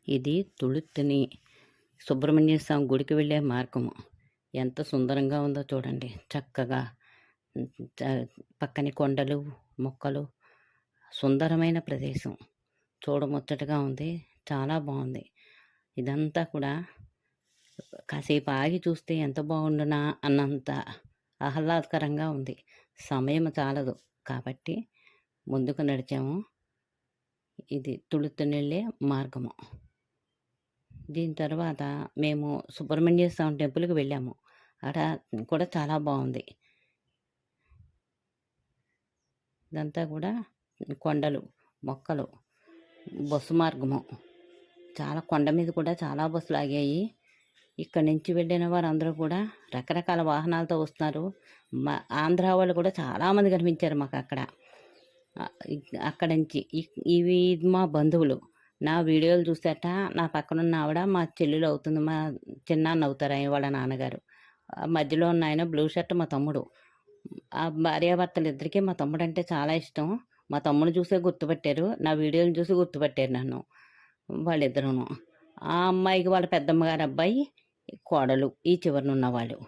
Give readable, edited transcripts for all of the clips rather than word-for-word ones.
ఇది తుళుత్తుని సుబ్రహ్మణ్య స్వామి గుడికి వెళ్ళే మార్గము. ఎంత సుందరంగా ఉందో చూడండి. చక్కగా పక్కనే కొండలు, మొక్కలు, సుందరమైన ప్రదేశం. చూడముచ్చటగా ఉంది. చాలా బాగుంది. ఇదంతా కూడా కాసేపు ఆగి చూస్తే ఎంత బాగుండునా అన్నంత ఆహ్లాదకరంగా ఉంది. సమయం చాలదు కాబట్టి ముందుకు నడిచాము. ఇది తుళుత్తునెళ్ళే మార్గము. దీని తర్వాత మేము సుబ్రహ్మణ్య స్వామి టెంపుల్కి వెళ్ళాము. అక్కడ కూడా చాలా బాగుంది. ఇదంతా కూడా కొండలు, మొక్కలు, బస్సు మార్గము. చాలా కొండ మీద కూడా చాలా బస్సులు ఆగాయి. ఇక్కడి నుంచి వెళ్ళిన వారందరూ కూడా రకరకాల వాహనాలతో వస్తున్నారు. మా ఆంధ్ర వాళ్ళు కూడా చాలామంది కనిపించారు మాకు అక్కడ. అక్కడి నుంచి ఇవి మా బంధువులు. నా వీడియోలు చూసాట నా పక్కనున్న ఆవిడ మా చెల్లెలు అవుతుంది. మా చిన్నాన్న అవుతారు ఆయన వాళ్ళ నాన్నగారు. మధ్యలో ఉన్న ఆయన బ్లూ షర్ట్ మా తమ్ముడు. ఆ భార్యాభర్తలు ఇద్దరికీ మా తమ్ముడు అంటే చాలా ఇష్టం. మా తమ్ముడు చూసే గుర్తుపట్టారు. నా వీడియోలు చూసి గుర్తుపట్టారు నన్ను వాళ్ళిద్దరూను. ఆ అమ్మాయికి వాళ్ళ పెద్దమ్మగారు అబ్బాయి, కోడలు ఈ చివరన ఉన్నవాళ్ళు.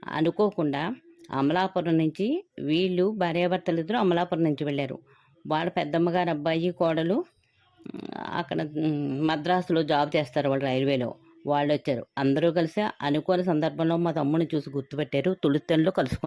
అనుకోకుండా అమలాపురం నుంచి వీళ్ళు భార్యాభర్తలు ఇద్దరు అమలాపురం నుంచి వెళ్ళారు. వాళ్ళ పెద్దమ్మగారు అబ్బాయి, కోడలు అక్కడ మద్రాసులో జాబ్ చేస్తారు వాళ్ళు, రైల్వేలో. వాళ్ళు వచ్చారు. అందరూ కలిసి అనుకోని సందర్భంలో మా తమ్ముడిని చూసి గుర్తుపెట్టారు. తుళుత్తెనలో కలుసుకున్నారు.